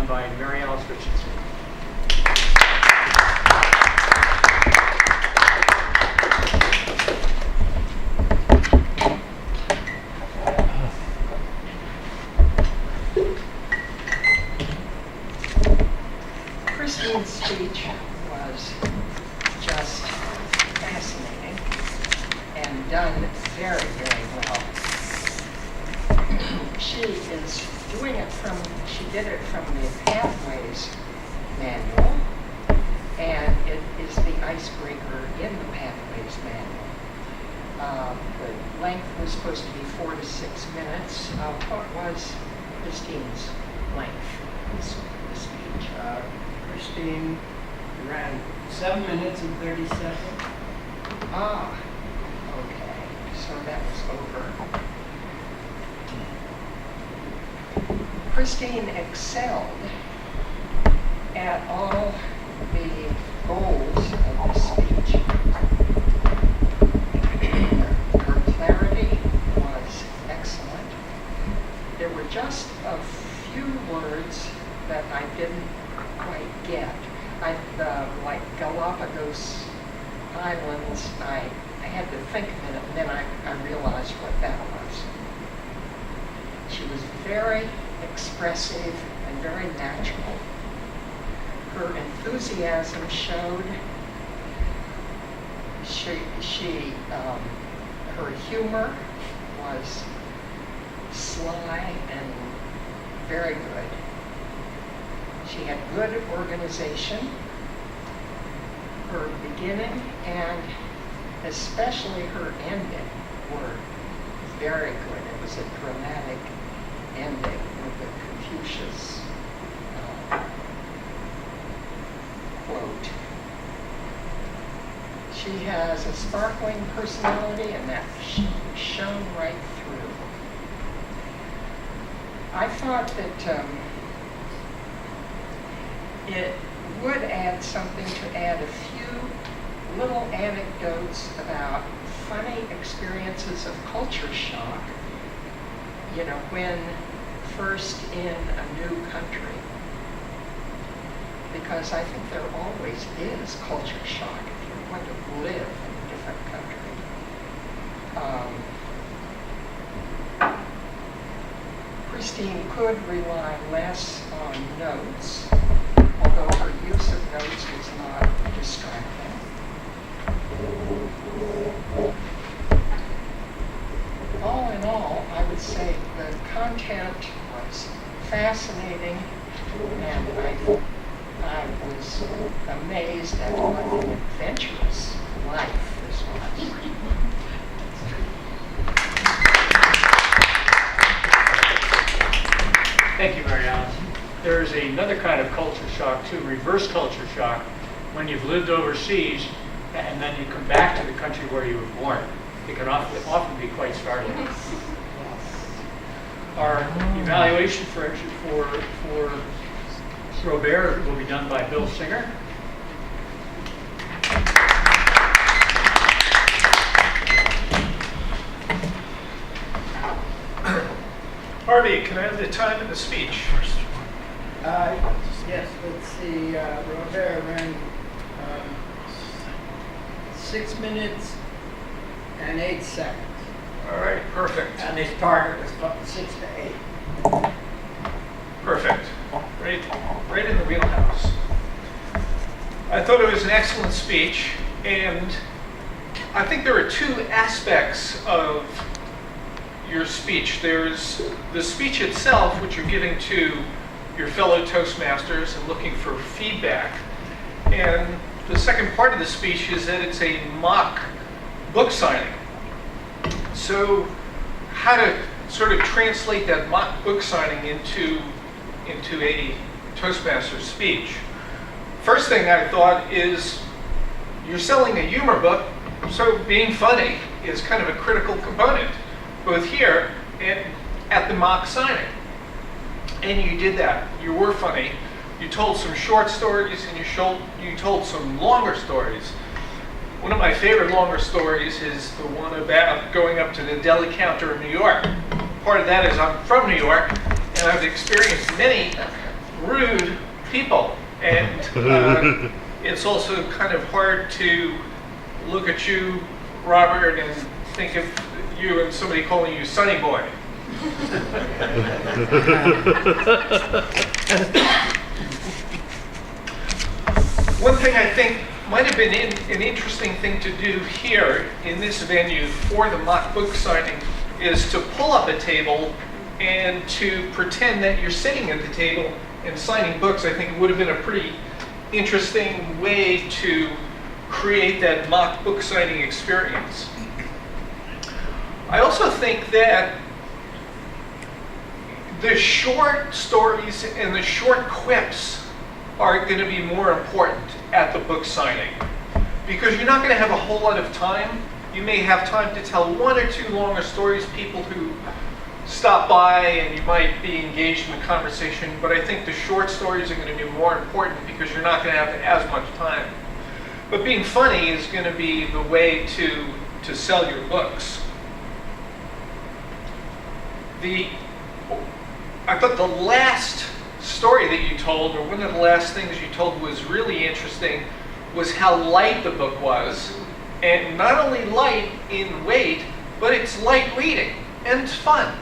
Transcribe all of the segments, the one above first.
by Mary Alice Richardson. Christine's speech was just fascinating and done very, very well. She did it from the Pathways manual, and it is the icebreaker in the Pathways manual. The length was supposed to be 4 to 6 minutes. What was Christine's length, the speech? Christine ran 7 minutes and 30 seconds. Ah, okay, so that was over. Christine excelled at all the goals of the speech. Her clarity was excellent. There were just a few words that I didn't quite get. Like Galapagos Islands, I had to think a minute, and then I realized what that was. She was very expressive and very natural. Her enthusiasm showed. Her humor was sly and very good. She had good organization. Her beginning and especially her ending were very good. It was a dramatic ending with the Confucius quote. She has a sparkling personality, and that shone right through. I thought that it would add something to add a few little anecdotes about funny experiences of culture shock, when first in a new country. Because I think there always is culture shock if you're going to live in a different country. Christine could rely less on notes, although her use of notes was not distracting. All in all, I would say the content was fascinating, and I was amazed at what an adventurous life this was. Thank you, Mary Alice. There's another kind of culture shock too, reverse culture shock, when you've lived overseas and then you come back to the country where you were born. It can often be quite startling. Our evaluation for Robert will be done by Bill Singer. Harvey, can I have the time and the speech? Yes, let's see. Robert ran 6 minutes and 8 seconds. All right, perfect. And his target was from 6 to 8. Perfect. Right in the wheelhouse. I thought it was an excellent speech, and I think there are two aspects of your speech. There's the speech itself, which you're giving to your fellow Toastmasters and looking for feedback. And the second part of the speech is that it's a mock book signing. So how to sort of translate that mock book signing into a Toastmaster speech. First thing I thought is you're selling a humor book, so being funny is kind of a critical component, both here and at the mock signing. And you did that. You were funny. You told some short stories and you told some longer stories. One of my favorite longer stories is the one about going up to the deli counter in New York. Part of that is I'm from New York, and I've experienced many rude It's also kind of hard to look at you, Robert, and think of you and somebody calling you Sonny Boy. One thing I think might have been an interesting thing to do here in this venue for the mock book signing is to pull up a table and to pretend that you're sitting at the table and signing books. I think it would have been a pretty interesting way to create that mock book signing experience. I also think that the short stories and the short quips are going to be more important at the book signing, because you're not going to have a whole lot of time. You may have time to tell one or two longer stories, people who stop by, and you might be engaged in the conversation, but I think the short stories are going to be more important because you're not going to have as much time. But being funny is going to be the way to sell your books. I thought the last story that you told, or one of the last things you told, was really interesting, was how light the book was. And not only light in weight, but it's light reading, and it's fun.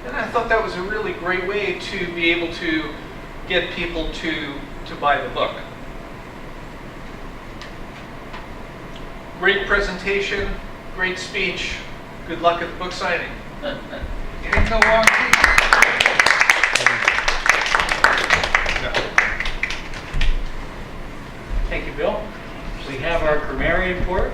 And I thought that was a really great way to be able to get people to buy the book. Great presentation, great speech. Good luck at the book signing. It ain't no long Thank you, Bill. We have our grammarian report.